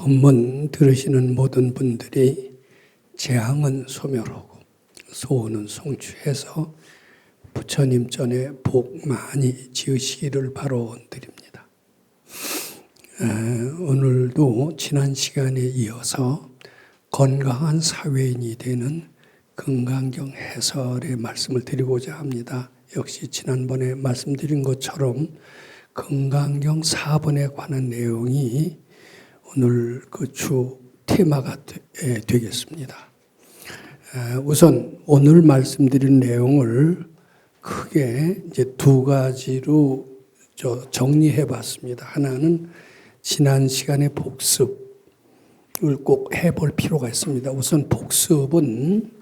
본문 들으시는 모든 분들이 재앙은 소멸하고 소원은 성취해서 부처님 전에 복 많이 지으시기를 바라드립니다. 오늘도 지난 시간에 이어서 건강한 사회인이 되는 건강경 해설의 말씀을 드리고자 합니다. 역시 지난번에 말씀드린 것처럼 건강경 4번에 관한 내용이 오늘 그 주 테마가 되겠습니다. 우선 오늘 말씀드린 내용을 크게 이제 두 가지로 정리해 봤습니다. 하나는 지난 시간의 복습을 꼭 해볼 필요가 있습니다. 우선 복습은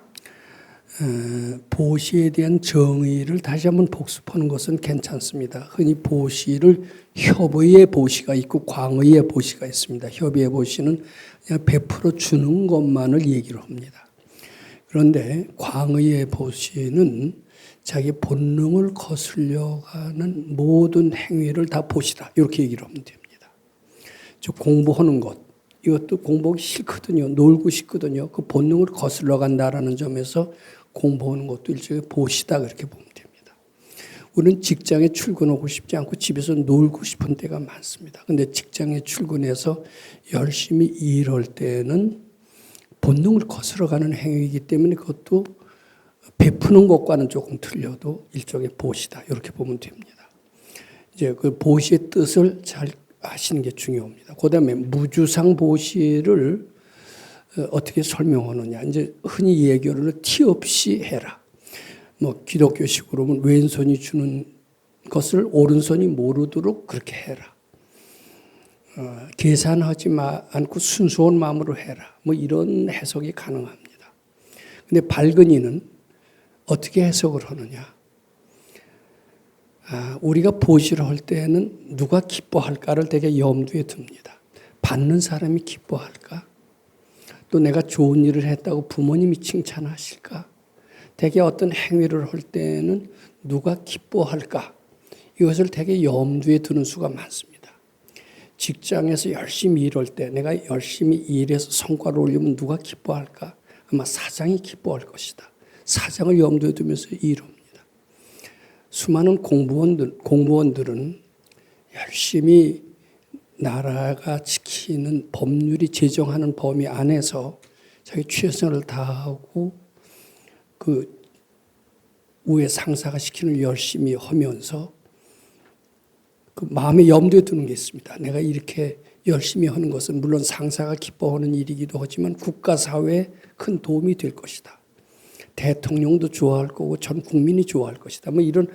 보시에 대한 정의를 다시 한번 복습하는 것은 괜찮습니다. 흔히 보시를 협의의 보시가 있고 광의의 보시가 있습니다. 협의의 보시는 그냥 베풀어 주는 것만을 얘기를 합니다. 그런데 광의의 보시는 자기 본능을 거슬려가는 모든 행위를 다 보시다, 이렇게 얘기를 하면 됩니다. 즉 공부하는 것, 이것도 공부하기 싫거든요. 놀고 싶거든요. 그 본능을 거슬러 간다라는 점에서 공부하는 것도 일종의 보시다, 그렇게 보면 됩니다. 우리는 직장에 출근하고 싶지 않고 집에서 놀고 싶은 때가 많습니다. 그런데 직장에 출근해서 열심히 일할 때는 본능을 거슬러가는 행위이기 때문에 그것도 베푸는 것과는 조금 틀려도 일종의 보시다, 이렇게 보면 됩니다. 이제 그 보시의 뜻을 잘 아시는 게 중요합니다. 그다음에 무주상 보시를 어떻게 설명하느냐. 이제 흔히 얘기하는 티 없이 해라. 뭐 기독교식으로 보면 왼손이 주는 것을 오른손이 모르도록 그렇게 해라. 계산하지 않고 순수한 마음으로 해라. 뭐 이런 해석이 가능합니다. 근데 발근이는 어떻게 해석을 하느냐. 우리가 보시를 할 때는 누가 기뻐할까를 되게 염두에 둡니다. 받는 사람이 기뻐할까? 또 내가 좋은 일을 했다고 부모님이 칭찬하실까? 되게 어떤 행위를 할 때는 누가 기뻐할까? 이것을 되게 염두에 두는 수가 많습니다. 직장에서 열심히 일할 때 내가 열심히 일해서 성과를 올리면 누가 기뻐할까? 아마 사장이 기뻐할 것이다. 사장을 염두에 두면서 일합니다. 수많은 공무원들은 열심히 나라가 지키는 법률이 제정하는 범위 안에서 자기 최선을 다하고 그 위에 상사가 시키는 일 열심히 하면서 그 마음에 염두에 두는 게 있습니다. 내가 이렇게 열심히 하는 것은 물론 상사가 기뻐하는 일이기도 하지만 국가 사회에 큰 도움이 될 것이다. 대통령도 좋아할 거고 전 국민이 좋아할 것이다. 뭐 이런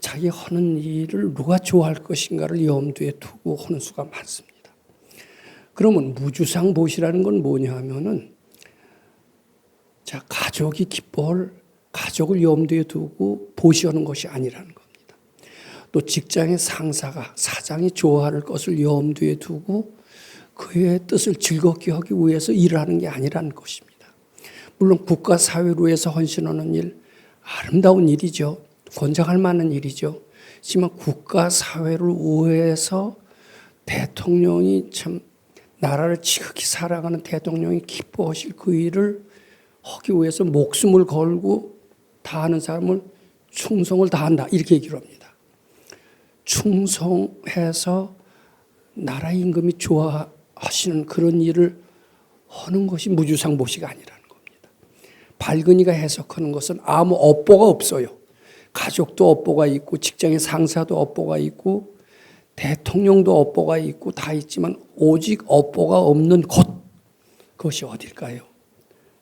자기 하는 일을 누가 좋아할 것인가를 염두에 두고 하는 수가 많습니다. 그러면 무주상 보시라는 건 뭐냐 하면은 자, 가족이 기뻐할 가족을 염두에 두고 보시하는 것이 아니라는 겁니다. 또 직장의 상사가 사장이 좋아할 것을 염두에 두고 그의 뜻을 즐겁게 하기 위해서 일을 하는 게 아니라는 것입니다. 물론 국가 사회를 위해서 헌신하는 일, 아름다운 일이죠. 권장할 만한 일이죠. 하지만 국가 사회를 위해서 대통령이 참 나라를 지극히 사랑하는 대통령이 기뻐하실 그 일을 하기 위해서 목숨을 걸고 다하는 사람을 충성을 다한다, 이렇게 얘기를 합니다. 충성해서 나라 임금이 좋아하시는 그런 일을 하는 것이 무주상 보시가 아니라는 겁니다. 발근이가 해석하는 것은 아무 업보가 없어요. 가족도 업보가 있고 직장의 상사도 업보가 있고 대통령도 업보가 있고 다 있지만 오직 업보가 없는 곳, 그것이 어딜까요?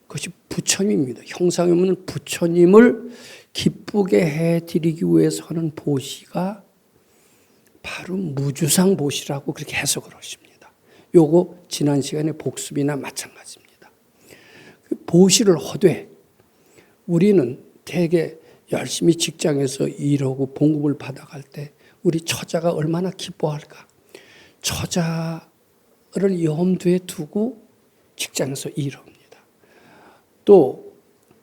그것이 부처님입니다. 형상에 보면 부처님을 기쁘게 해드리기 위해서 하는 보시가 바로 무주상 보시라고 그렇게 해석을 하십니다. 요거 지난 시간에 복습이나 마찬가지입니다. 보시를 하되 우리는 되게 열심히 직장에서 일하고 봉급을 받아갈 때 우리 처자가 얼마나 기뻐할까? 처자를 염두에 두고 직장에서 일합니다. 또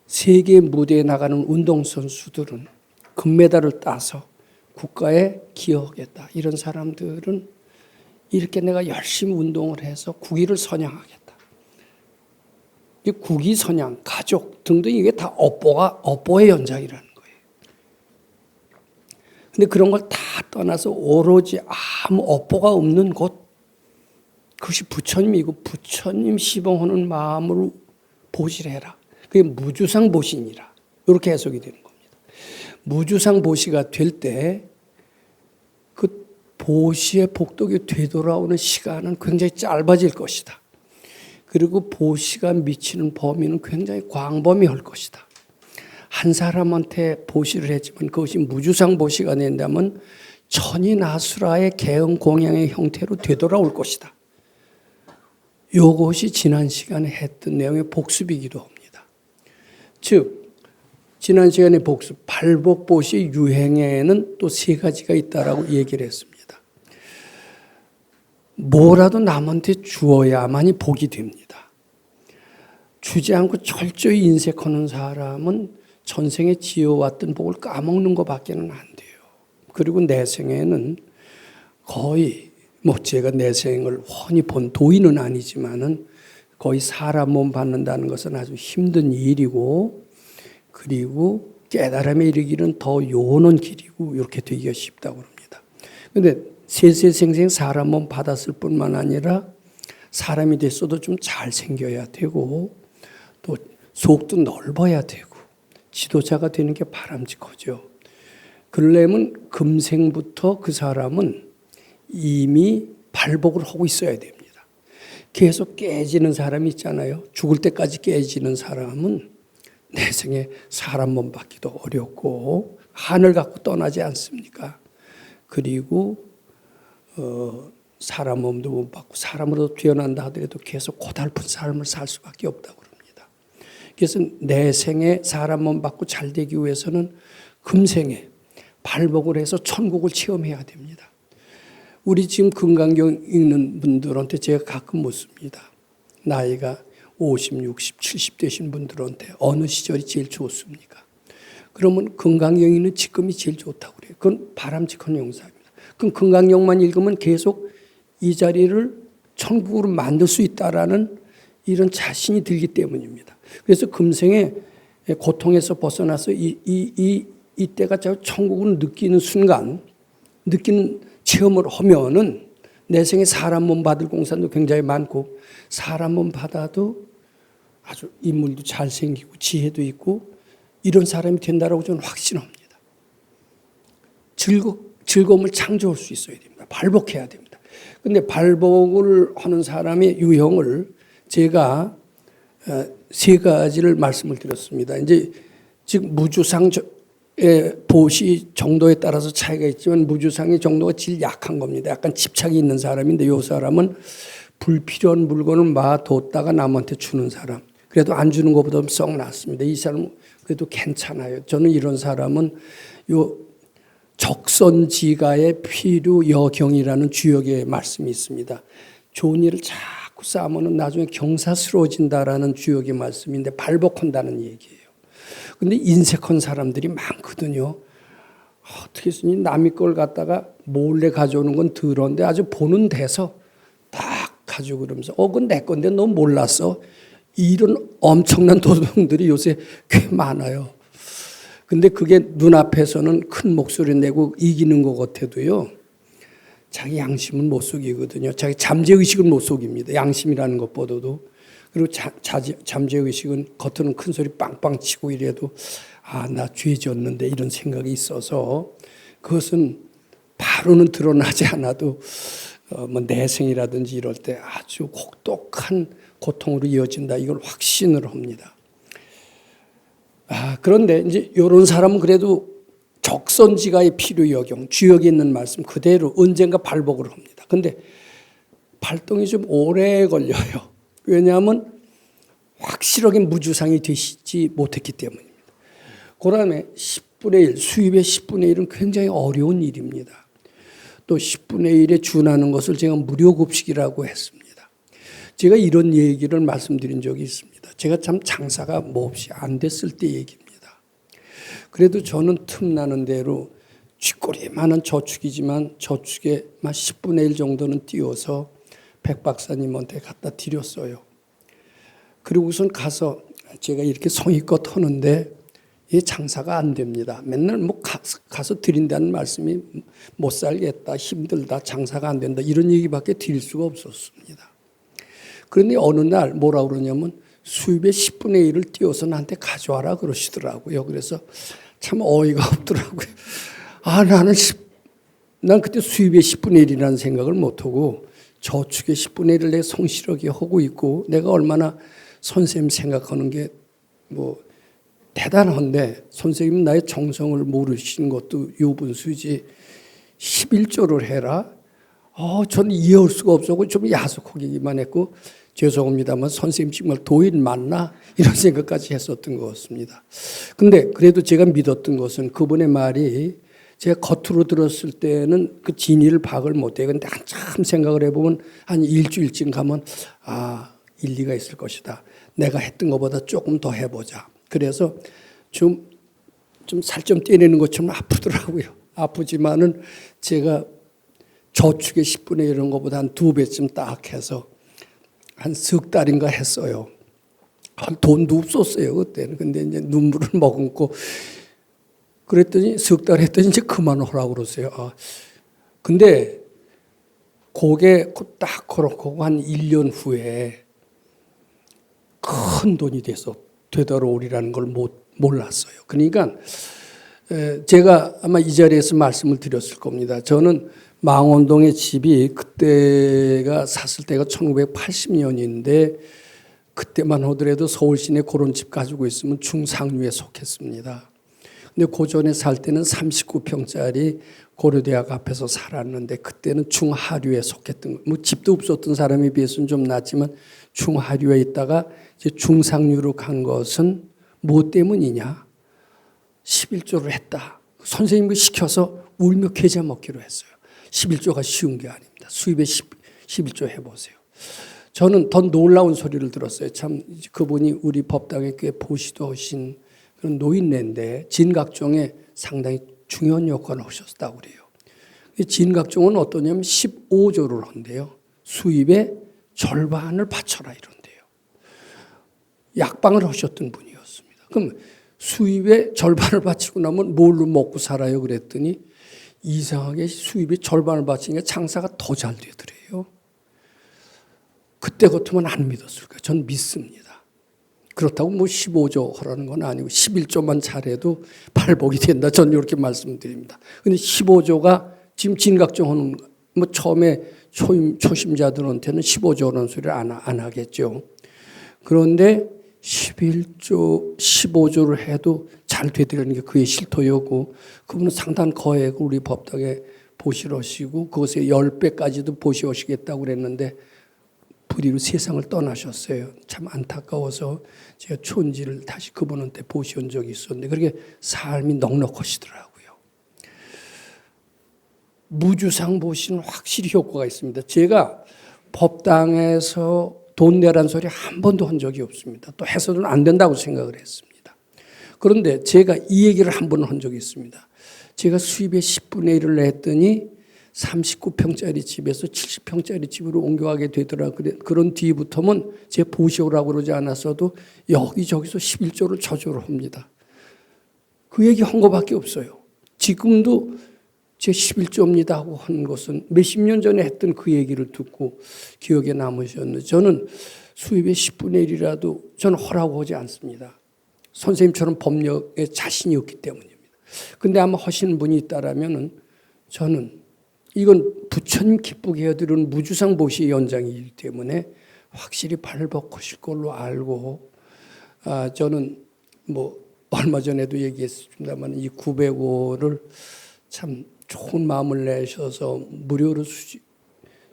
세계 무대에 나가는 운동선수들은 금메달을 따서 국가에 기여하겠다. 이런 사람들은 이렇게 내가 열심히 운동을 해서 국위를 선양하겠다. 이 국위 선양, 가족 등등 이게 다 업보의 연장이라는 거예요. 근데 그런 걸 다 떠나서 오로지 아무 업보가 없는 곳, 그것이 부처님이고 부처님 시봉하는 마음으로 보시해라. 그게 무주상 보신이라. 이렇게 해석이 되는 겁니다. 무주상 보시가 될 때 그 보시의 복덕이 되돌아오는 시간은 굉장히 짧아질 것이다. 그리고 보시가 미치는 범위는 굉장히 광범위할 것이다. 한 사람한테 보시를 했지만 그것이 무주상 보시가 된다면 천인아수라의 개응 공양의 형태로 되돌아올 것이다. 이것이 지난 시간에 했던 내용의 복습이기도 합니다. 즉 지난 시간에 복습, 발복보시 유행에는 또 세 가지가 있다라고 얘기를 했습니다. 뭐라도 남한테 주어야만이 복이 됩니다. 주지 않고 철저히 인색하는 사람은 전생에 지어왔던 복을 까먹는 것밖에는 안 돼요. 그리고 내생에는 거의 제가 내생을 훤히 본 도인은 아니지만은 거의 사람 몸 받는다는 것은 아주 힘든 일이고, 그리고 깨달음에 이르기는 더 요는 길이고 이렇게 되기가 쉽다고 합니다. 그런데 세세생생 사람 몸 받았을 뿐만 아니라 사람이 됐어도 좀 잘생겨야 되고 또 속도 넓어야 되고 지도자가 되는 게 바람직하죠. 그러려면 금생부터 그 사람은 이미 발복을 하고 있어야 됩니다. 계속 깨지는 사람이 있잖아요. 죽을 때까지 깨지는 사람은 내생에 사람 몸 받기도 어렵고 하늘 갖고 떠나지 않습니까? 그리고 사람 몸도 못 받고 사람으로 태어난다 하더라도 계속 고달픈 삶을 살 수밖에 없다고 합니다. 그래서 내생에 사람 몸 받고 잘 되기 위해서는 금생에 발복을 해서 천국을 체험해야 됩니다. 우리 지금 금강경 읽는 분들한테 제가 가끔 묻습니다. 나이가 50, 60, 70 되신 분들한테 어느 시절이 제일 좋습니까? 그러면 금강경 읽는 지금이 제일 좋다고 그래요. 그건 바람직한 용사입니다. 그럼 금강경만 읽으면 계속 이 자리를 천국으로 만들 수 있다라는 이런 자신이 들기 때문입니다. 그래서 금생에 고통에서 벗어나서 이때가 천국을 느끼는 순간, 느끼는 체험을 하면은 내 생에 사람 몸 받을 공산도 굉장히 많고 사람 몸 받아도 아주 인물도 잘생기고 지혜도 있고 이런 사람이 된다라고 저는 확신합니다. 즐거움을 창조할 수 있어야 됩니다. 발복해야 됩니다. 그런데 발복을 하는 사람의 유형을 제가 세 가지를 말씀을 드렸습니다. 이제 즉 무주상의 보시 정도에 따라서 차이가 있지만 무주상의 정도가 제일 약한 겁니다. 약간 집착이 있는 사람인데 이 사람은 불필요한 물건을 놔뒀다가 남한테 주는 사람. 그래도 안 주는 것보다 썩 낫습니다. 이 사람은 그래도 괜찮아요. 저는 이런 사람은 요 적선지가의 필요 여경이라는 주역의 말씀이 있습니다. 좋은 일을 자꾸 쌓으면 나중에 경사스러워진다라는 주역의 말씀인데 발복한다는 얘기예요. 근데 인색한 사람들이 많거든요. 어떻게 쓰니 남의 걸 갖다가 몰래 가져오는 건 더러운데 아주 보는 데서 딱 가지고 그러면서 그건 내 건데 너 몰랐어. 이런 엄청난 도둑들이 요새 꽤 많아요. 근데 그게 눈앞에서는 큰 목소리 내고 이기는 것 같아도요. 자기 양심은 못 속이거든요. 자기 잠재의식은 못 속입니다. 양심이라는 것보다도. 그리고 잠재의식은 겉으로는 큰 소리 빵빵 치고 이래도 나 죄 졌는데 이런 생각이 있어서 그것은 바로는 드러나지 않아도 내생이라든지 이럴 때 아주 혹독한 고통으로 이어진다. 이걸 확신을 합니다. 그런데 이제 이런 사람은 그래도 적선지가의 필요 여경, 주역에 있는 말씀 그대로 언젠가 발복을 합니다. 그런데 발동이 좀 오래 걸려요. 왜냐하면 확실하게 무주상이 되시지 못했기 때문입니다. 그다음에 10분의 1, 수입의 10분의 1은 굉장히 어려운 일입니다. 또 10분의 1에 준하는 것을 제가 무료급식이라고 했습니다. 제가 이런 얘기를 말씀드린 적이 있습니다. 제가 참 장사가 몹시 안 됐을 때 얘기입니다. 그래도 저는 틈나는 대로 쥐꼬리에 많은 저축이지만 저축의 10분의 1 정도는 띄워서 백 박사님한테 갖다 드렸어요. 그리고 우선 가서 제가 이렇게 성의껏 하는데 이 장사가 안 됩니다. 맨날 뭐 가서 드린다는 말씀이 못 살겠다, 힘들다, 장사가 안 된다 이런 얘기밖에 드릴 수가 없었습니다. 그런데 어느 날 뭐라 그러냐면 수입의 10분의 1을 띄워서 나한테 가져와라 그러시더라고요. 그래서 참 어이가 없더라고요. 난 그때 수입의 10분의 1이라는 생각을 못하고 저축의 10분의 1을 내 성실하게 하고 있고 내가 얼마나 선생님 생각하는 게 대단한데 선생님은 나의 정성을 모르시는 것도 요분수지 11조를 해라? 저는 이해할 수가 없었고 좀 야속하기만 했고 죄송합니다만 선생님 정말 도인 맞나? 이런 생각까지 했었던 것 같습니다. 근데 그래도 제가 믿었던 것은 그분의 말이 제가 겉으로 들었을 때는 그 진리를 파악을 못해요. 근데 한참 생각을 해보면 한 일주일쯤 가면 일리가 있을 것이다. 내가 했던 것보다 조금 더 해보자. 그래서 좀 살 좀 떼내는 것처럼 아프더라고요. 아프지만은 제가 저축의 10분의 1 이런 것보다 한 2배쯤 딱 해서 한 석 달인가 했어요. 돈도 없었어요, 그때는. 근데 이제 눈물을 머금고 그랬더니 석 달 했더니 이제 그만하라고 그러세요. 근데 그게 딱 그렇고 한 1년 후에 큰 돈이 돼서 되돌아오리라는 걸 몰랐어요. 그러니까 제가 아마 이 자리에서 말씀을 드렸을 겁니다. 저는 망원동의 집이 그때가 샀을 때가 1980년인데 그때만 하더라도 서울 시내 그런 집 가지고 있으면 중상류에 속했습니다. 근데 고전에 살 때는 39평짜리 고려대학 앞에서 살았는데 그때는 중하류에 속했던 집도 없었던 사람에 비해서는 좀 낫지만 중하류에 있다가 이제 중상류로 간 것은 뭐 때문이냐? 11조를 했다. 선생님이 시켜서 울며 계좌 먹기로 했어요. 11조가 쉬운 게 아닙니다. 수입에 11조 해보세요. 저는 더 놀라운 소리를 들었어요. 참 그분이 우리 법당에 꽤 보시도 하신 그런 노인네인데 진각종에 상당히 중요한 역할을 하셨다고 그래요. 진각종은 어떠냐면 15조를 한대요. 수입의 절반을 바쳐라 이런데요. 약방을 하셨던 분이었습니다. 그럼 수입의 절반을 바치고 나면 뭘로 먹고 살아요? 그랬더니 이상하게 수입의 절반을 바치니까 장사가 더 잘 되더래요. 그때 같으면 안 믿었을까요? 전 믿습니다. 그렇다고 15조 하라는 건 아니고 11조만 잘해도 발복이 된다. 전 이렇게 말씀드립니다. 근데 15조가 지금 진각종하는 처음에 초심자들한테는 15조라는 소리를 안 하겠죠. 그런데 15조를 해도 잘 되더라는 게 그의 실토였고 그분은 상당한 거액을 우리 법당에 보시러시고 그것의 10배까지도 보시오시겠다고 그랬는데 불의로 세상을 떠나셨어요. 참 안타까워서 제가 촌지를 다시 그분한테 보시온 적이 있었는데 그렇게 삶이 넉넉하시더라고요. 무주상 보시는 확실히 효과가 있습니다. 제가 법당에서 돈 내란 소리 한 번도 한 적이 없습니다. 또 해서는 안 된다고 생각을 했습니다. 그런데 제가 이 얘기를 한 번 한 적이 있습니다. 제가 수입의 10분의 1을 냈더니 39평짜리 집에서 70평짜리 집으로 옮겨가게 되더라. 그런 뒤부터는 제 보시오라고 그러지 않았어도 여기저기서 11조를 저조를 합니다. 그 얘기 한 거밖에 없어요. 지금도 제 11조입니다 하고 한 것은 몇십 년 전에 했던 그 얘기를 듣고 기억에 남으셨는데 저는 수입의 10분의 1이라도 저는 허락하지 않습니다. 선생님처럼 법력에 자신이 없기 때문입니다. 근데 아마 하시는 분이 있다라면은 저는 이건 부처님 기쁘게 해드리는 무주상 보시의 연장이기 때문에 확실히 발복하실 걸로 알고 저는 얼마 전에도 얘기했습니다만 이 905를 참 좋은 마음을 내셔서 무료로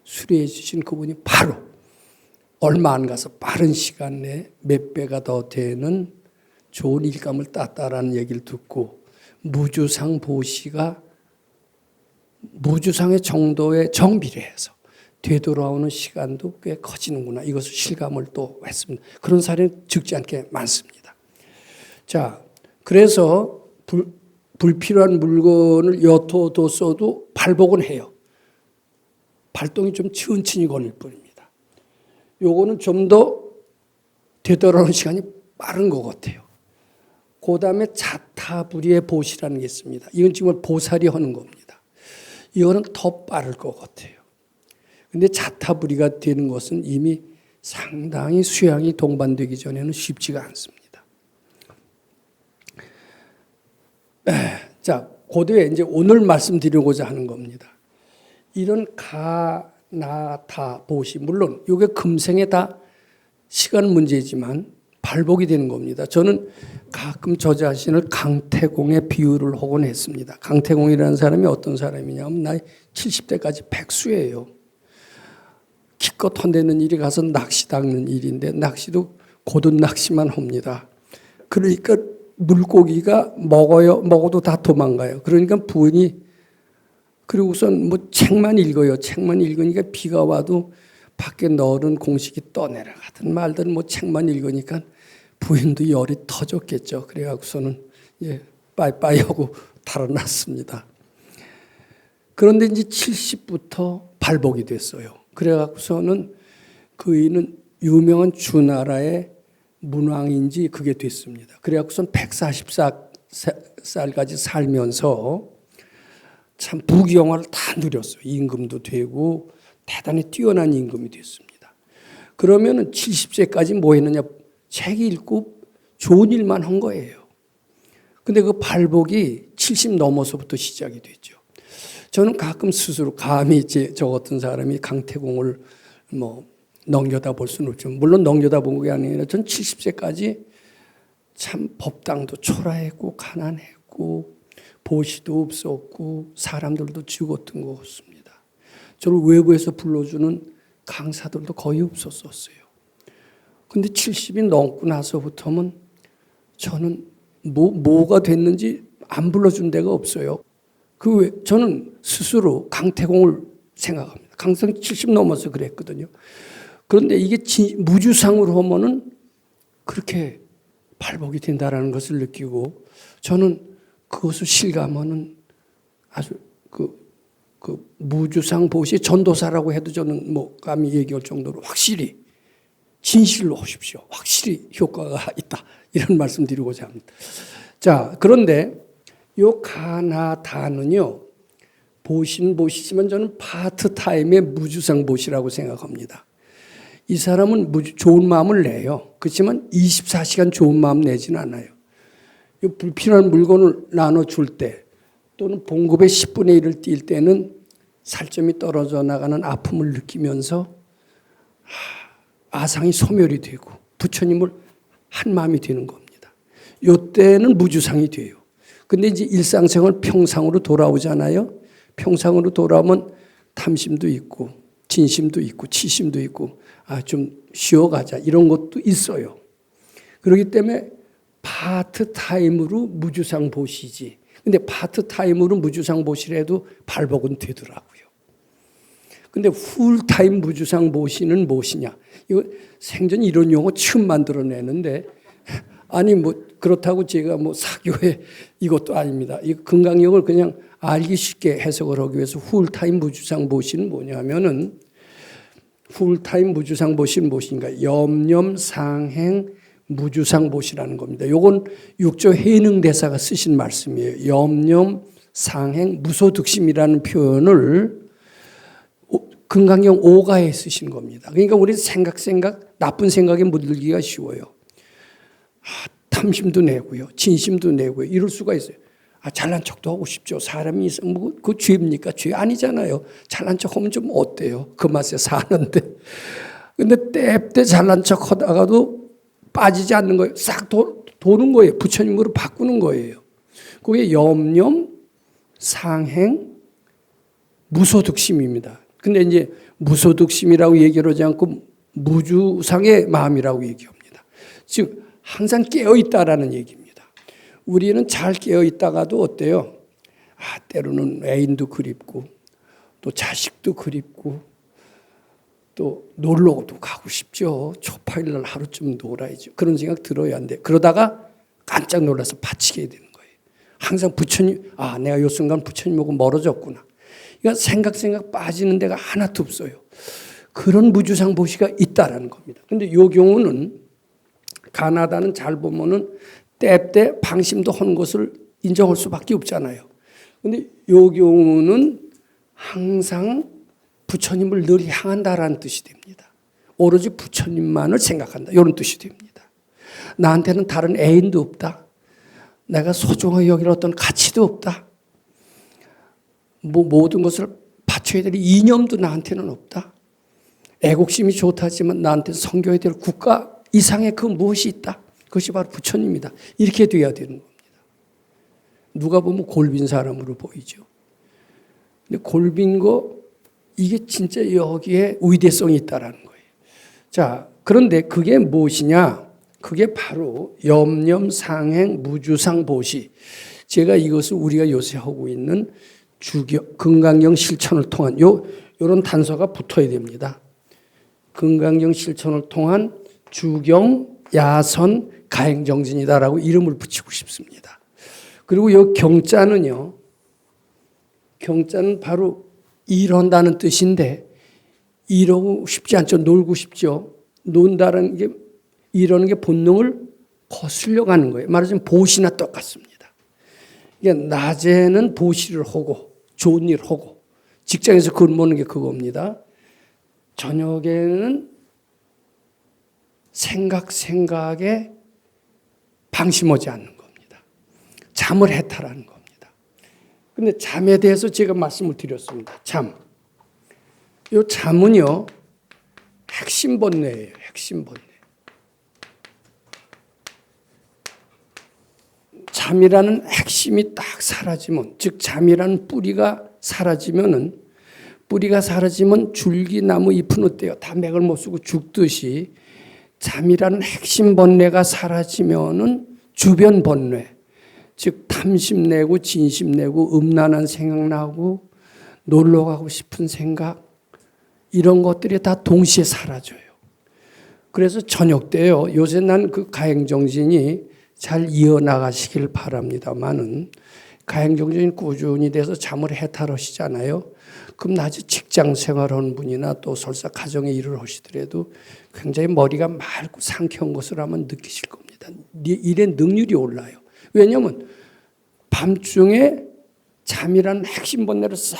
수리해 주신 그분이 바로 얼마 안 가서 빠른 시간 내에 몇 배가 더 되는 좋은 일감을 땄다라는 얘기를 듣고 무주상 보시가 무주상의 정도에 정비례해서 되돌아오는 시간도 꽤 커지는구나. 이것을 실감을 또 했습니다. 그런 사례는 적지 않게 많습니다. 자, 그래서 불필요한 물건을 엿어뒀어도 발복은 해요. 발동이 좀 천천히 걸릴 뿐입니다. 요거는 좀 더 되돌아오는 시간이 빠른 것 같아요. 그 다음에 자타불이의 보시라는 게 있습니다. 이건 지금 보살이 하는 겁니다. 이거는 더 빠를 것 같아요. 근데 자타불이가 되는 것은 이미 상당히 수양이 동반되기 전에는 쉽지가 않습니다. 자, 고대에 이제 오늘 말씀드리고자 하는 겁니다. 이런 가, 나, 다, 보시. 물론 이게 금생에 다 시간 문제지만 발복이 되는 겁니다. 저는 가끔 저 자신을 강태공에 비유를 하곤 했습니다. 강태공이라는 사람이 어떤 사람이냐면 나이 70대까지 백수예요. 기껏 헌대는 일이 가서 낚시 닦는 일인데 낚시도 고든 낚시만 합니다. 그러니까 물고기가 먹어도 다 도망가요. 그러니까 부인이 그리고 우선 뭐 책만 읽어요. 책만 읽으니까 비가 와도 밖에 넣은 공식이 떠내려가든 말든 뭐 책만 읽으니까 부인도 열이 터졌겠죠. 그래갖고서는 빠이빠이 하고 달아났습니다. 그런데 이제 70부터 발복이 됐어요. 그래갖고서는 그이는 유명한 주나라의 문왕인지 그게 됐습니다. 그래갖고서는 144살까지 살면서 참 부귀영화를 다 누렸어요. 임금도 되고 대단히 뛰어난 임금이 됐습니다. 그러면은 70세까지 뭐 했느냐? 책 읽고 좋은 일만 한 거예요. 근데 그 발복이 70 넘어서부터 시작이 됐죠. 저는 가끔 스스로 감히 저 같은 사람이 강태공을 뭐 넘겨다 볼 수는 없죠. 물론 넘겨다 본 게 아니라 전 70세까지 참 법당도 초라했고 가난했고 보시도 없었고 사람들도 죽었던 것 같습니다. 저를 외부에서 불러주는 강사들도 거의 없었어요. 근데 70이 넘고 나서부터는 저는 뭐가 됐는지 안 불러준 데가 없어요. 저는 스스로 강태공을 생각합니다. 강태공 70 넘어서 그랬거든요. 그런데 이게 무주상으로 하면은 그렇게 발복이 된다라는 것을 느끼고 저는 그것을 실감하는 아주 그 무주상 보시 전도사라고 해도 저는 뭐 감히 얘기할 정도로 확실히 진실로 하십시오. 확실히 효과가 있다. 이런 말씀 드리고자 합니다. 자, 그런데 요 가나 다는요. 보시지만 저는 파트타임의 무주상 보시라고 생각합니다. 이 사람은 좋은 마음을 내요. 그렇지만 24시간 좋은 마음 내지는 않아요. 이 불필요한 물건을 나눠줄 때 또는 봉급의 10분의 1을 뛸 때는 살점이 떨어져 나가는 아픔을 느끼면서 아상이 소멸이 되고 부처님을 한 마음이 되는 겁니다. 이때는 무주상이 돼요. 근데 이제 일상생활 평상으로 돌아오잖아요. 평상으로 돌아오면 탐심도 있고 진심도 있고 치심도 있고 좀 쉬어가자 이런 것도 있어요. 그렇기 때문에 파트타임으로 무주상 보시지. 근데 파트타임으로 무주상 보시래도 발복은 되더라고요. 근데 풀타임 무주상 보시는 무엇이냐? 이거 생전 이런 용어 처음 만들어내는데 아니 뭐 그렇다고 제가 뭐 사교회 이것도 아닙니다. 이 건강용을 그냥 알기 쉽게 해석을 하기 위해서 풀타임 무주상 보시는 뭐냐면은 풀타임 무주상 보시는 무엇인가? 염념상행 무주상 보시라는 겁니다. 이건 육조 해능대사가 쓰신 말씀이에요. 염념상행 무소득심이라는 표현을 금강경 5가에 쓰신 겁니다. 그러니까 우리 생각 나쁜 생각에 물들기가 쉬워요. 탐심도 내고요. 진심도 내고요. 이럴 수가 있어요. 잘난 척도 하고 싶죠. 사람이 있으면 그 죄입니까? 죄 아니잖아요. 잘난 척 하면 좀 어때요? 그 맛에 사는데. 근데 때때 잘난 척 하다가도 빠지지 않는 거예요. 싹 도는 거예요. 부처님으로 바꾸는 거예요. 그게 염념, 상행, 무소득심입니다. 근데 이제 무소득심이라고 얘기를 하지 않고 무주상의 마음이라고 얘기합니다. 즉 항상 깨어있다라는 얘기입니다. 우리는 잘 깨어있다가도 어때요? 때로는 애인도 그립고 또 자식도 그립고 또 놀러도 가고 싶죠. 초파일날 하루쯤 놀아야죠. 그런 생각 들어야 안 돼. 그러다가 깜짝 놀라서 바치게 되는 거예요. 항상 부처님, 내가 요 순간 부처님하고 멀어졌구나. 그러니까 생각 빠지는 데가 하나도 없어요. 그런 무주상보시가 있다라는 겁니다. 근데 요 경우는 가나다는 잘 보면은 때때 방심도 한 것을 인정할 수밖에 없잖아요. 근데 요 경우는 항상 부처님을 늘 향한다라는 뜻이 됩니다. 오로지 부처님만을 생각한다. 이런 뜻이 됩니다. 나한테는 다른 애인도 없다. 내가 소중하게 여길 어떤 가치도 없다. 모든 것을 바쳐야 될 이념도 나한테는 없다. 애국심이 좋다지만 나한테는 섬겨야 될 국가 이상의 그 무엇이 있다. 그것이 바로 부처님이다. 이렇게 돼야 되는 겁니다. 누가 보면 골빈 사람으로 보이죠. 근데 골빈 거 이게 진짜 여기에 위대성이 있다라는 거예요. 자, 그런데 그게 무엇이냐? 그게 바로 염념상행 무주상보시. 제가 이것을 우리가 요새 하고 있는 금강경 실천을 통한 요런 단서가 붙어야 됩니다. 금강경 실천을 통한 주경, 야선, 가행정진이다라고 이름을 붙이고 싶습니다. 그리고 이 경자는요. 경자는 바로 일한다는 뜻인데 이러고 싶지 않죠. 놀고 싶죠. 논다는 게 이러는 게 본능을 거슬려 가는 거예요. 말하자면 보시나 똑같습니다. 그러니까 낮에는 보시를 하고 좋은 일 하고 직장에서 근무하는 게 그겁니다. 저녁에는 생각에 방심하지 않는 겁니다. 잠을 해탈하는 겁니다. 그런데 잠에 대해서 제가 말씀을 드렸습니다. 잠. 이 잠은요. 핵심 번뇌예요. 핵심 번뇌. 잠이라는 핵심이 딱 사라지면, 즉 잠이라는 뿌리가 사라지면 줄기나무 잎은 어때요? 다 맥을 못 쓰고 죽듯이 잠이라는 핵심 번뇌가 사라지면은 주변 번뇌, 즉 탐심내고 진심내고 음란한 생각나고 놀러 가고 싶은 생각 이런 것들이 다 동시에 사라져요. 그래서 저녁 때요. 요새 난 그 가행정진이 잘 이어나가시길 바랍니다만은 가행정진이 꾸준히 돼서 잠을 해탈하시잖아요. 그럼 낮에 직장 생활하는 분이나 또 설사 가정의 일을 하시더라도 굉장히 머리가 맑고 상쾌한 것을 아마 느끼실 겁니다. 일의 능률이 올라요. 왜냐하면 밤중에 잠이라는 핵심 번뇌를 싹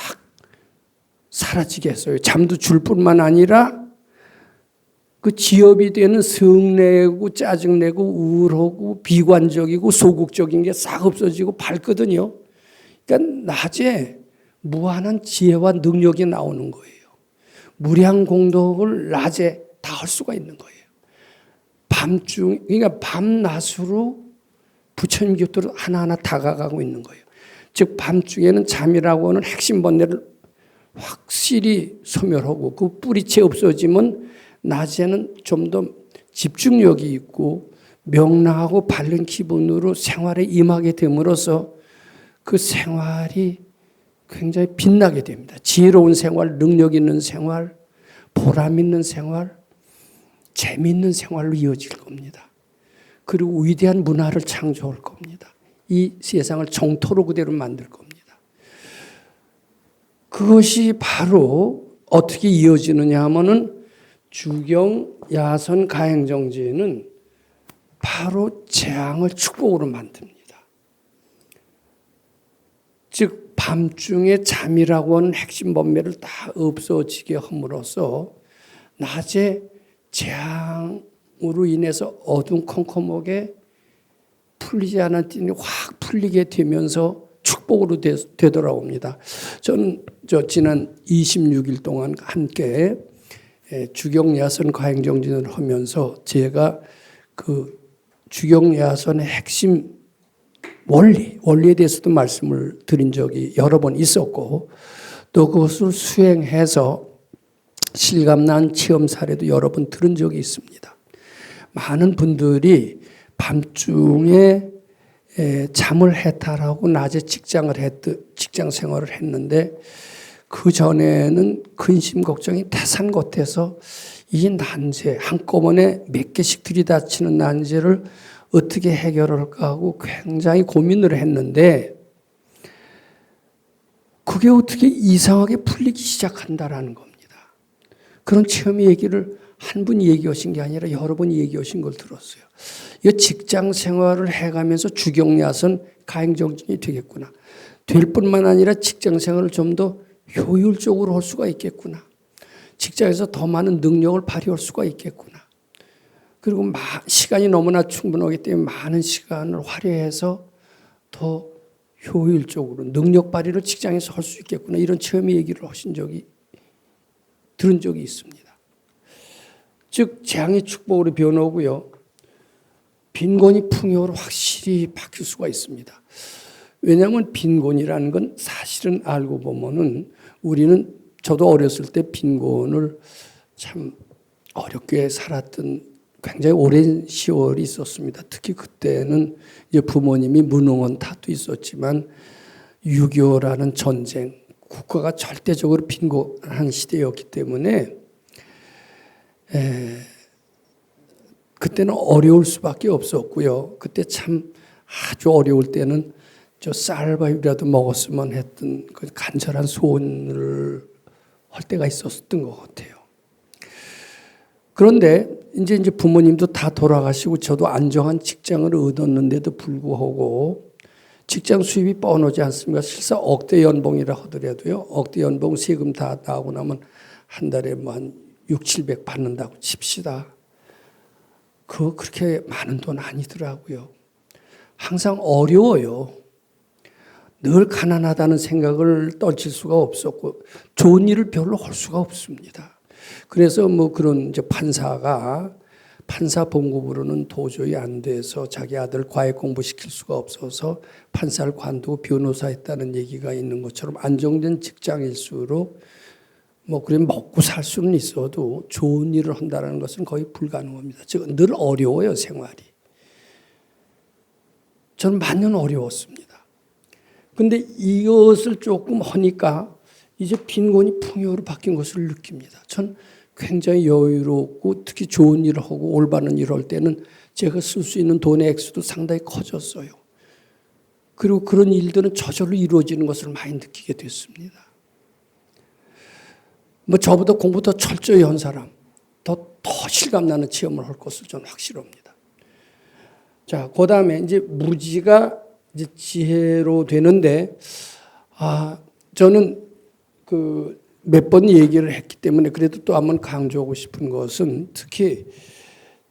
사라지게 했어요. 잠도 줄 뿐만 아니라 그 지업이 되는 성내고 짜증내고 우울하고 비관적이고 소극적인 게 싹 없어지고 밝거든요. 그러니까 낮에 무한한 지혜와 능력이 나오는 거예요. 무량 공덕을 낮에 다 할 수가 있는 거예요. 그러니까 밤낮으로 부처님 곁으로 하나하나 다가가고 있는 거예요. 즉 밤중에는 잠이라고 하는 핵심 번뇌를 확실히 소멸하고 그 뿌리채 없어지면 낮에는 좀 더 집중력이 있고 명랑하고 밝은 기분으로 생활에 임하게 됨으로써 그 생활이 굉장히 빛나게 됩니다. 지혜로운 생활, 능력 있는 생활, 보람 있는 생활, 재미있는 생활로 이어질 겁니다. 그리고 위대한 문화를 창조할 겁니다. 이 세상을 정토로 그대로 만들 겁니다. 그것이 바로 어떻게 이어지느냐 하면은 주경, 야선, 가행정진은 바로 재앙을 축복으로 만듭니다. 즉 밤중에 잠이라고 하는 핵심 번뇌를 다 없어지게 함으로써 낮에 재앙으로 인해서 어둠컴컴하게 풀리지 않은 띠이 확 풀리게 되면서 축복으로 되돌아옵니다. 저는 지난 26일 동안 함께 주경야선 가행정진을 하면서 제가 그 주경야선의 핵심 원리에 대해서도 말씀을 드린 적이 여러 번 있었고 또 그것을 수행해서 실감난 체험 사례도 여러 번 들은 적이 있습니다. 많은 분들이 밤중에 잠을 해탈하고 낮에 직장 생활을 했는데 그 전에는 근심 걱정이 태산 같아서 이 난제 한꺼번에 몇 개씩 들이닥치는 난제를 어떻게 해결할까 하고 굉장히 고민을 했는데 그게 어떻게 이상하게 풀리기 시작한다라는 겁니다. 그런 체험 얘기를 한 분이 얘기하신 게 아니라 여러 분이 얘기하신 걸 들었어요. 이 직장 생활을 해가면서 주경야선 가행정진이 되겠구나. 될 뿐만 아니라 직장 생활을 좀 더 효율적으로 할 수가 있겠구나. 직장에서 더 많은 능력을 발휘할 수가 있겠구나. 그리고 시간이 너무나 충분하기 때문에 많은 시간을 활용해서 더 효율적으로 능력 발휘를 직장에서 할 수 있겠구나. 이런 체험 얘기를 들은 적이 있습니다. 즉 재앙의 축복으로 변하고요. 빈곤이 풍요로 확실히 바뀔 수가 있습니다. 왜냐하면 빈곤이라는 건 사실은 알고 보면은 우리는 저도 어렸을 때 빈곤을 참 어렵게 살았던 굉장히 오랜 시월이 있었습니다. 특히 그때는 이제 부모님이 무능한 탓도 있었지만 6.25라는 전쟁, 국가가 절대적으로 빈곤한 시대였기 때문에 그때는 어려울 수밖에 없었고요. 그때 참 아주 어려울 때는 저 쌀밥이라도 먹었으면 했던 그 간절한 소원을 할 때가 있었던 것 같아요. 그런데 이제 부모님도 다 돌아가시고 저도 안정한 직장을 얻었는데도 불구하고 직장 수입이 뻔하지 않습니까? 실상 억대 연봉이라 하더라도요. 억대 연봉 세금 다 나오고 나면 한 달에 뭐 한 6, 700 받는다고 칩시다. 그거 그렇게 많은 돈 아니더라고요. 항상 어려워요. 늘 가난하다는 생각을 떨칠 수가 없었고 좋은 일을 별로 할 수가 없습니다. 그래서 뭐 그런 이제 판사 봉급으로는 도저히 안 돼서 자기 아들 과외 공부시킬 수가 없어서 판사를 관두고 변호사 했다는 얘기가 있는 것처럼 안정된 직장일수록 뭐 그래 먹고 살 수는 있어도 좋은 일을 한다는 것은 거의 불가능합니다. 즉 늘 어려워요 생활이. 저는 많이 어려웠습니다. 근데 이것을 조금 하니까 이제 빈곤이 풍요로 바뀐 것을 느낍니다. 전 굉장히 여유롭고 특히 좋은 일을 하고 올바른 일을 할 때는 제가 쓸 수 있는 돈의 액수도 상당히 커졌어요. 그리고 그런 일들은 저절로 이루어지는 것을 많이 느끼게 됐습니다. 뭐 저보다 공부 더 철저히 한 사람, 더 실감나는 체험을 할 것을 저는 확실합니다. 자, 그 다음에 이제 무지가 이제 지혜로 되는데, 저는 몇 번 얘기를 했기 때문에 그래도 또 한번 강조하고 싶은 것은 특히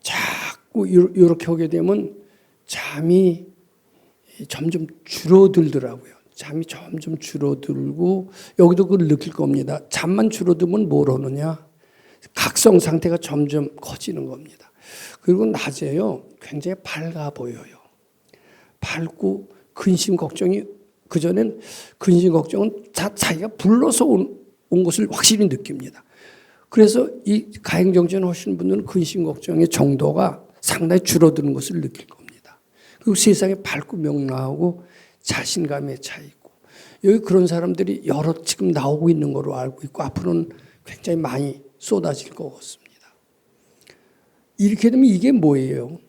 자꾸 이렇게 하게 되면 잠이 점점 줄어들더라고요. 잠이 점점 줄어들고 여기도 그걸 느낄 겁니다. 잠만 줄어들면 뭘 하느냐? 각성 상태가 점점 커지는 겁니다. 그리고 낮에요. 굉장히 밝아 보여요. 밝고 근심 걱정이 그전엔 근심 걱정은 자기가 불러서 온 것을 확실히 느낍니다. 그래서 이 가행정진 하시는 분들은 근심 걱정의 정도가 상당히 줄어드는 것을 느낄 겁니다. 그리고 세상에 밝고 명랑하고 자신감에 차 있고 여기 그런 사람들이 여러 지금 나오고 있는 거로 알고 있고 앞으로는 굉장히 많이 쏟아질 것 같습니다. 이렇게 되면 이게 뭐예요?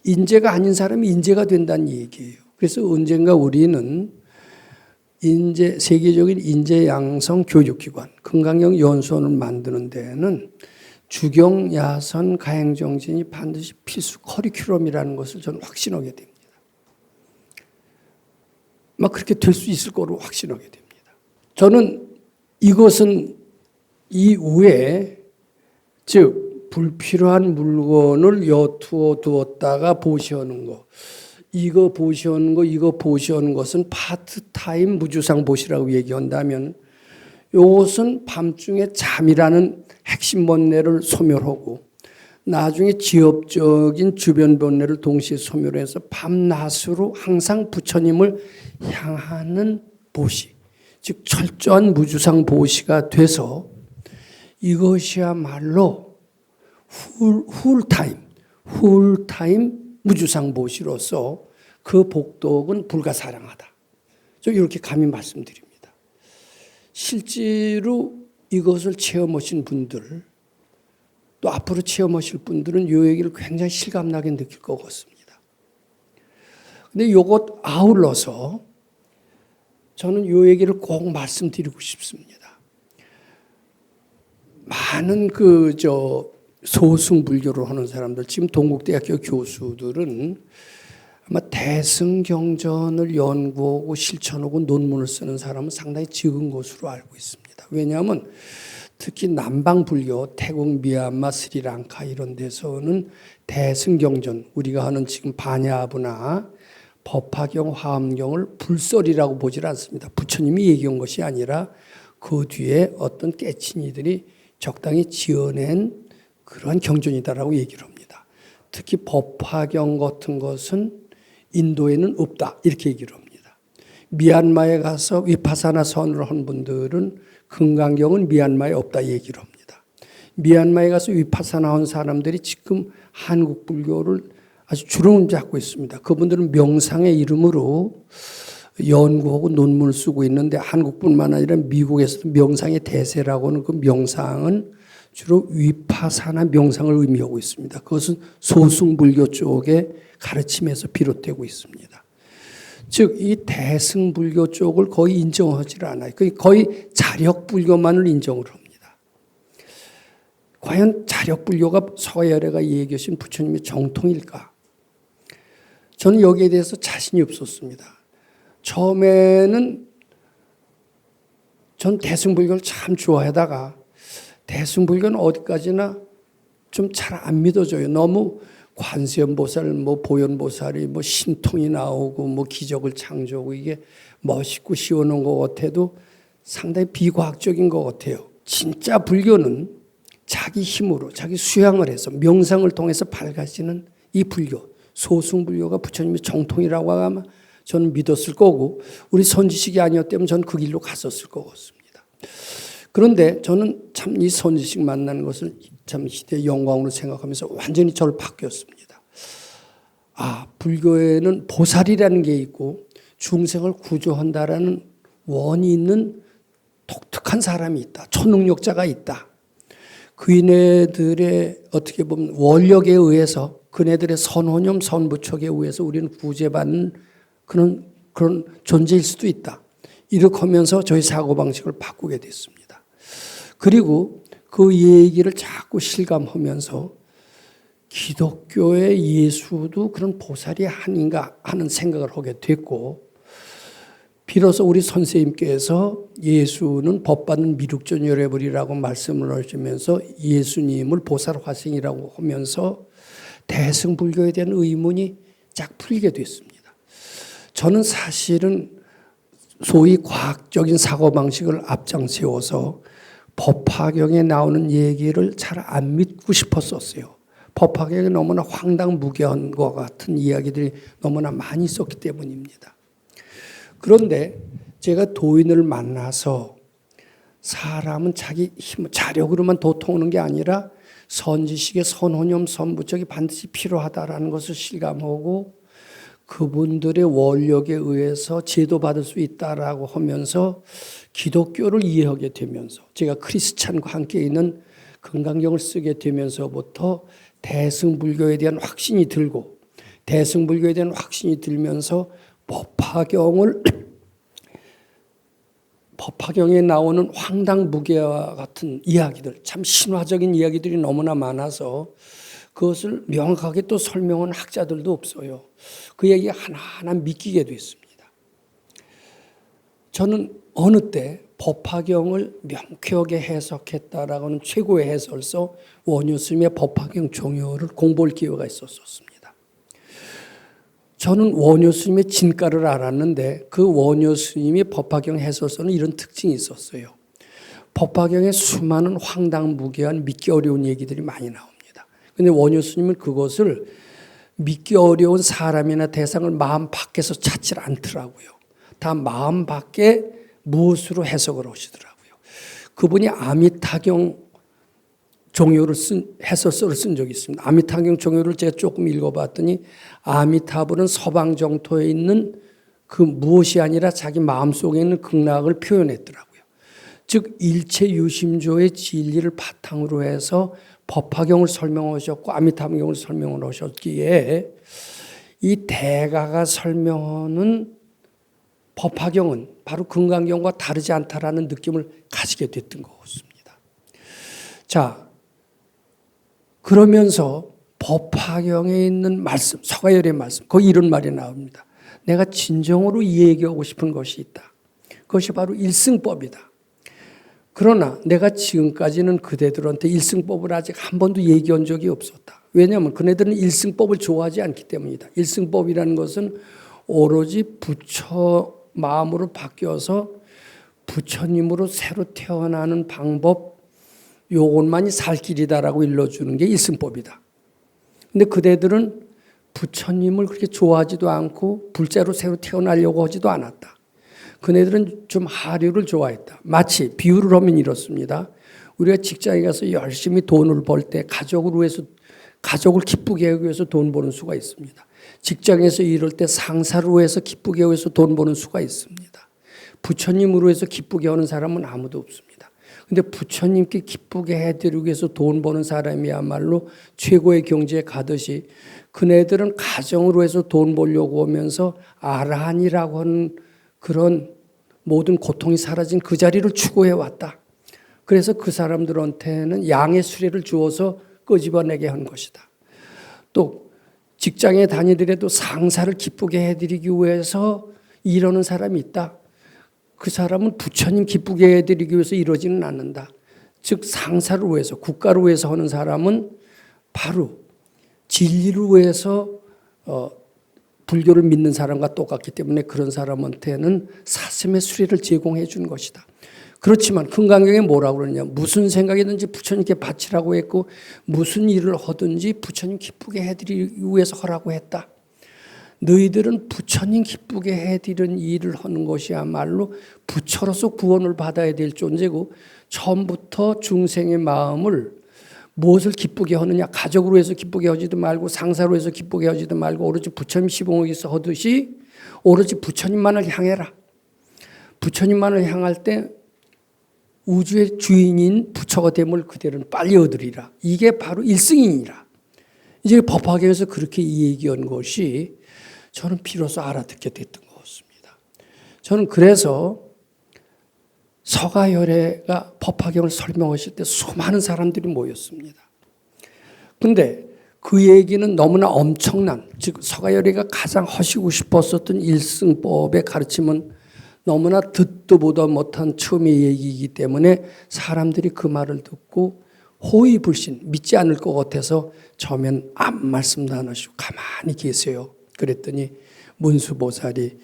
인재가 아닌 사람이 인재가 된다는 얘기예요. 그래서 언젠가 우리는 세계적인 인재 양성 교육기관, 금강경 연수원을 만드는 데에는 주경, 야선, 가행정진이 반드시 필수 커리큘럼이라는 것을 저는 확신하게 됩니다. 막 그렇게 될 수 있을 거로 확신하게 됩니다. 저는 이것은 이후에 즉 불필요한 물건을 여투어 두었다가 보시하는 거, 이거 보시하는 거, 이거 보시하는 것은 파트타임 무주상 보시라고 얘기한다면 이것은 밤중에 잠이라는 핵심 본내를 소멸하고 나중에 지엽적인 주변 본내를 동시에 소멸해서 밤낮으로 항상 부처님을 향하는 보시, 즉 철저한 무주상 보시가 돼서 이것이야말로 풀타임 무주상 보시로서 그 복덕은 불가사량하다. 저 이렇게 감히 말씀드립니다. 실제로 이것을 체험하신 분들 또 앞으로 체험하실 분들은 이 얘기를 굉장히 실감나게 느낄 것 같습니다. 근데 요것 아울러서 저는 요 얘기를 꼭 말씀드리고 싶습니다. 많은 소승불교를 하는 사람들, 지금 동국대학교 교수들은 아마 대승경전을 연구하고 실천하고 논문을 쓰는 사람은 상당히 적은 것으로 알고 있습니다. 왜냐하면 특히 남방불교, 태국, 미얀마, 스리랑카 이런 데서는 대승경전, 우리가 하는 지금 반야부나 법화경, 화엄경을 불설이라고 보질 않습니다. 부처님이 얘기한 것이 아니라 그 뒤에 어떤 깨친이들이 적당히 지어낸 그러한 경전이다라고 얘기를 합니다. 특히 법화경 같은 것은 인도에는 없다 이렇게 얘기를 합니다. 미얀마에 가서 위파사나 선을 한 분들은 금강경은 미얀마에 없다 얘기를 합니다. 미얀마에 가서 위파사나 한 사람들이 지금 한국 불교를 아주 주름 잡고 있습니다. 그분들은 명상의 이름으로 연구하고 논문을 쓰고 있는데 한국뿐만 아니라 미국에서도 명상의 대세라고 하는 그 명상은 주로 위파사나 명상을 의미하고 있습니다. 그것은 소승불교 쪽의 가르침에서 비롯되고 있습니다. 즉, 이 대승불교 쪽을 거의 인정하지 않아요. 거의 자력불교만을 인정을 합니다. 과연 자력불교가 서가열애가 얘기하신 부처님의 정통일까? 저는 여기에 대해서 자신이 없었습니다. 처음에는 전 대승불교를 참 좋아하다가 대승불교는 어디까지나 좀 잘 안 믿어져요. 너무 관세음보살, 보현보살이 신통이 나오고 기적을 창조하고 이게 멋있고 시원한 것 같아도 상당히 비과학적인 것 같아요. 진짜 불교는 자기 힘으로 자기 수양을 해서 명상을 통해서 밝아지는 이 불교, 소승불교가 부처님의 정통이라고 하면 저는 믿었을 거고 우리 선지식이 아니었다면 저는 그 길로 갔었을 것 같습니다. 그런데 저는 참 이 선지식 만나는 것을 참 시대의 영광으로 생각하면서 완전히 저를 바뀌었습니다. 불교에는 보살이라는 게 있고 중생을 구조한다라는 원이 있는 독특한 사람이 있다. 초능력자가 있다. 그네들의 어떻게 보면 원력에 의해서 그네들의 선혼념, 선부척에 의해서 우리는 구제받는 그런 존재일 수도 있다. 이렇게 하면서 저희 사고방식을 바꾸게 됐습니다. 그리고 그 얘기를 자꾸 실감하면서 기독교의 예수도 그런 보살이 아닌가 하는 생각을 하게 됐고 비로소 우리 선생님께서 예수는 법받는 미륵전 열애벌이라고 말씀을 하시면서 예수님을 보살 화생이라고 하면서 대승불교에 대한 의문이 쫙 풀리게 됐습니다. 저는 사실은 소위 과학적인 사고방식을 앞장세워서 법화경에 나오는 얘기를 잘 안 믿고 싶었었어요. 법화경에 너무나 황당무계한 것 같은 이야기들이 너무나 많이 있었기 때문입니다. 그런데 제가 도인을 만나서 사람은 자기 힘, 자력으로만 도통하는 게 아니라 선지식의 선혼념, 선부적이 반드시 필요하다라는 것을 실감하고 그분들의 원력에 의해서 제도받을 수 있다라고 하면서 기독교를 이해하게 되면서 제가 크리스찬과 함께 있는 금강경을 쓰게 되면서부터 대승불교에 대한 확신이 들고 대승불교에 대한 확신이 들면서 법화경에 나오는 황당무계와 같은 이야기들, 참 신화적인 이야기들이 너무나 많아서 그것을 명확하게 또 설명한 학자들도 없어요. 그 얘기 하나하나 믿기게 됐습니다. 저는 어느 때 법화경을 명쾌하게 해석했다라고 하는 최고의 해설서 원효스님의 법화경 종요를 공부할 기회가 있었습니다. 저는 원효스님의 진가를 알았는데 그 원효스님의 법화경 해설서는 이런 특징이 있었어요. 법화경에 수많은 황당무계한 믿기 어려운 얘기들이 많이 나옵니다. 그런데 원효스님은 그것을 믿기 어려운 사람이나 대상을 마음 밖에서 찾질 않더라고요. 다 마음 밖에 무엇으로 해석을 하시더라고요. 그분이 아미타경 종요를 해설서를 쓴 적이 있습니다. 아미타경 종요를 제가 조금 읽어봤더니 아미타불은 서방 정토에 있는 그 무엇이 아니라 자기 마음속에 있는 극락을 표현했더라고요. 즉 일체 유심조의 진리를 바탕으로 해서 법화경을 설명하셨고 아미타불경을 설명을 하셨기에 이 대가가 설명하는 법화경은 바로 금강경과 다르지 않다라는 느낌을 가지게 됐던 것 같습니다. 자, 그러면서 법화경에 있는 말씀, 서가열의 말씀, 거기 이런 말이 나옵니다. 내가 진정으로 얘기하고 싶은 것이 있다. 그것이 바로 일승법이다. 그러나 내가 지금까지는 그대들한테 일승법을 아직 한 번도 얘기한 적이 없었다. 왜냐하면 그네들은 일승법을 좋아하지 않기 때문이다. 일승법이라는 것은 오로지 부처 마음으로 바뀌어서 부처님으로 새로 태어나는 방법, 요것만이 살 길이다라고 일러주는 게 일승법이다. 근데 그대들은 부처님을 그렇게 좋아하지도 않고 불자로 새로 태어나려고 하지도 않았다. 그네들은 좀 하류를 좋아했다. 마치 비유를 하면 이렇습니다. 우리가 직장에 가서 열심히 돈을 벌 때 가족을 기쁘게 하기 위해서 돈 버는 수가 있습니다. 직장에서 일할 때 상사로 해서 기쁘게 하기 위해서 돈 버는 수가 있습니다. 부처님으로 해서 기쁘게 하는 사람은 아무도 없습니다. 근데 부처님께 기쁘게 해드리기 위해서 돈 버는 사람이야말로 최고의 경지에 가듯이 그네들은 가정으로 해서 돈 벌려고 하면서 아라한이라고 하는 그런 모든 고통이 사라진 그 자리를 추구해 왔다. 그래서 그 사람들한테는 양의 수레를 주어서 끄집어내게 한 것이다. 또 직장에 다니더라도 상사를 기쁘게 해드리기 위해서 이러는 사람이 있다. 그 사람은 부처님 기쁘게 해드리기 위해서 이러지는 않는다. 즉 상사를 위해서 국가를 위해서 하는 사람은 바로 진리를 위해서 불교를 믿는 사람과 똑같기 때문에 그런 사람한테는 사슴의 수레를 제공해 주는 것이다. 그렇지만 금강경에 뭐라고 그러냐. 무슨 생각이든지 부처님께 바치라고 했고 무슨 일을 하든지 부처님 기쁘게 해드리기 위해서 하라고 했다. 너희들은 부처님 기쁘게 해드리는 일을 하는 것이야말로 부처로서 구원을 받아야 될 존재고 처음부터 중생의 마음을 무엇을 기쁘게 하느냐. 가족으로 해서 기쁘게 하지도 말고 상사로 해서 기쁘게 하지도 말고 오로지 부처님 시봉에서 하듯이 오로지 부처님만을 향해라. 부처님만을 향할 때 우주의 주인인 부처가 됨을 그대로는 빨리 얻으리라. 이게 바로 일승이니라. 이제 법화경에서 그렇게 얘기한 것이 저는 비로소 알아듣게 됐던 것 같습니다. 저는 그래서 서가열애가 법화경을 설명하실 때 수많은 사람들이 모였습니다. 근데 그 얘기는 너무나 엄청난, 즉 서가열애가 가장 하시고 싶었었던 일승법의 가르침은 너무나 듣도 보도 못한 처음의 얘기이기 때문에 사람들이 그 말을 듣고 호의불신, 믿지 않을 것 같아서 처음엔 아무 말씀도 안 하시고 가만히 계세요. 그랬더니 문수보살이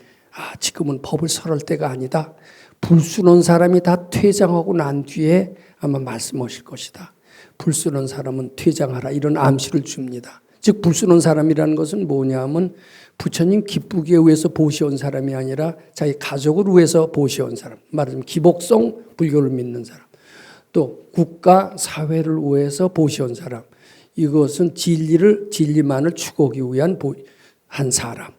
지금은 법을 설할 때가 아니다. 불순한 사람이 다 퇴장하고 난 뒤에 아마 말씀하실 것이다. 불순한 사람은 퇴장하라 이런 암시를 줍니다. 즉 불순한 사람이라는 것은 뭐냐면 부처님 기쁘기 위해서 보시온 사람이 아니라 자기 가족을 위해서 보시온 사람. 말하자면 기복성 불교를 믿는 사람. 또 국가 사회를 위해서 보시온 사람. 이것은 진리만을 추구하기 위한 한 사람.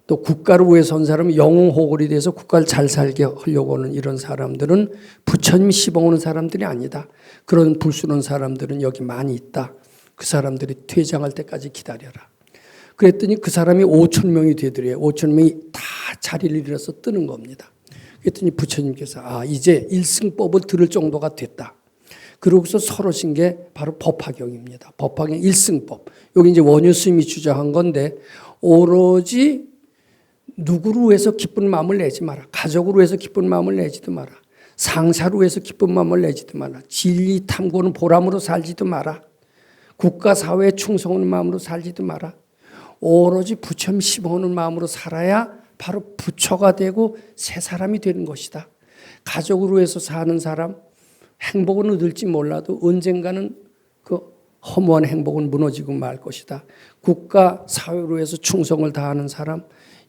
또 국가를 위해서 한 사람은 영웅호걸이 돼서 국가를 잘 살게 하려고 하는 이런 사람들은 부처님 시봉하는 사람들이 아니다. 그런 불순한 사람들은 여기 많이 있다. 그 사람들이 퇴장할 때까지 기다려라. 그랬더니 그 사람이 5,000명이 되더래요. 5,000명이 다 자리를 일어서 뜨는 겁니다. 그랬더니 부처님께서 이제 일승법을 들을 정도가 됐다. 그러고서 설하신 게 바로 법화경입니다. 법화경 일승법. 여기 이제 원효 스님이 주장한 건데 오로지 누구로 해서 기쁜 마음을 내지 마라. 가족으로 해서 기쁜 마음을 내지도 마라. 상사로 해서 기쁜 마음을 내지도 마라. 진리 탐구는 보람으로 살지도 마라. 국가 사회에 충성하는 마음으로 살지도 마라. 오로지 부처님 시봉하는 마음으로 살아야 바로 부처가 되고 새 사람이 되는 것이다. 가족으로 해서 사는 사람 행복은 얻을지 몰라도 언젠가는 그 허무한 행복은 무너지고 말 것이다. 국가 사회로 해서 충성을 다하는 사람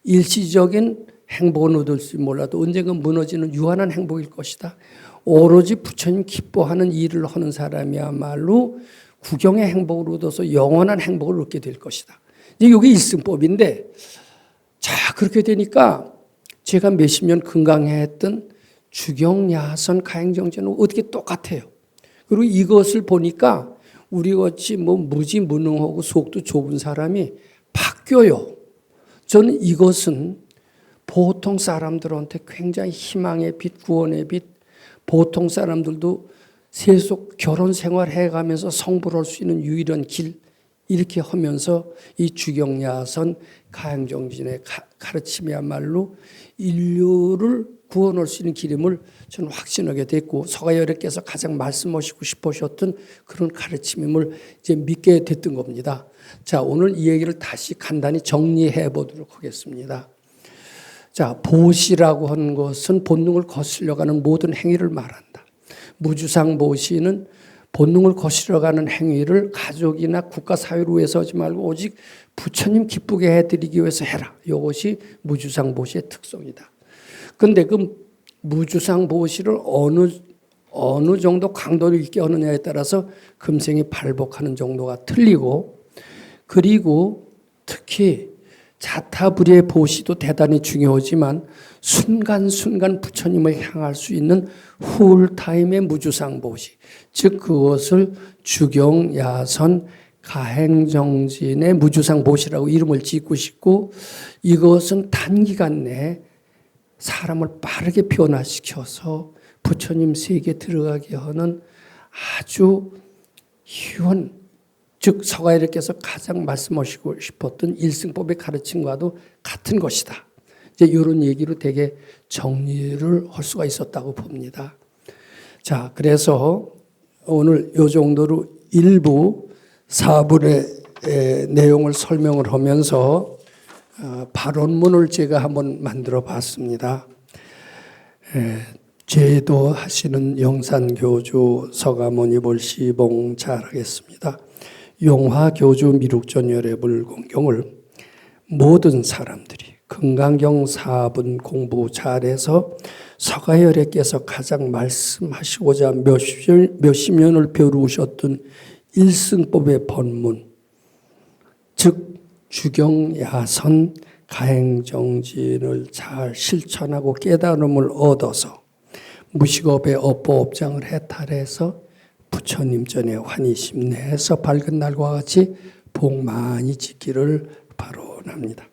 일시적인 행복은 얻을지 몰라도 언젠가 무너지는 유한한 행복일 것이다. 오로지 부처님 기뻐하는 일을 하는 사람이야말로 구경의 행복을 얻어서 영원한 행복을 얻게 될 것이다. 이제 이게 일승법인데 자 그렇게 되니까 제가 몇십 년 건강해했던 주경야선 가행정제는 어떻게 똑같아요. 그리고 이것을 보니까 우리같이 무지무능하고 속도 좁은 사람이 학교요. 저는 이것은 보통 사람들한테 굉장히 희망의 빛, 구원의 빛, 보통 사람들도 세속 결혼 생활 해가면서 성불할 수 있는 유일한 길, 이렇게 하면서 이 주경야선 가행정진의 가르침이야말로 인류를 구원할 수 있는 길임을 저는 확신하게 됐고, 서가열애께서 가장 말씀하시고 싶으셨던 그런 가르침임을 이제 믿게 됐던 겁니다. 자, 오늘 이 얘기를 다시 간단히 정리해 보도록 하겠습니다. 자, 보시라고 하는 것은 본능을 거슬려가는 모든 행위를 말한다. 무주상 보시는 본능을 거스려가는 행위를 가족이나 국가 사회를 위해서 하지 말고 오직 부처님 기쁘게 해드리기 위해서 해라. 이것이 무주상 보시의 특성이다. 그런데 그 무주상 보시를 어느 정도 강도를 있게 하느냐에 따라서 금생이 발복하는 정도가 틀리고, 그리고 특히 자타불의 보시도 대단히 중요하지만 순간순간 부처님을 향할 수 있는 풀타임의 무주상 보시, 즉 그것을 주경야선 가행정진의 무주상 보시라고 이름을 짓고 싶고, 이것은 단기간 내에 사람을 빠르게 변화시켜서 부처님 세계에 들어가게 하는 아주 희원, 즉 서가열애께서 가장 말씀하시고 싶었던 일승법의 가르침과도 같은 것이다. 이제 이런 얘기로 되게 정리를 할 수가 있었다고 봅니다. 자, 그래서 오늘 이 정도로 일부 4분의 내용을 설명을 하면서 발언문을 제가 한번 만들어 봤습니다. 제도하시는 영산교주 서가모니 볼시봉 잘하겠습니다. 용화교주 미륵전열애불 공경을 모든 사람들이 금강경 4분 공부 잘해서 서가열애께서 가장 말씀하시고자 몇십 년을 배우셨던 일승법의 본문, 즉 주경야선 가행정진을 잘 실천하고 깨달음을 얻어서 무식업의 업보업장을 해탈해서 부처님 전에 환희심 내서 밝은 날과 같이 복 많이 짓기를 바라옵니다.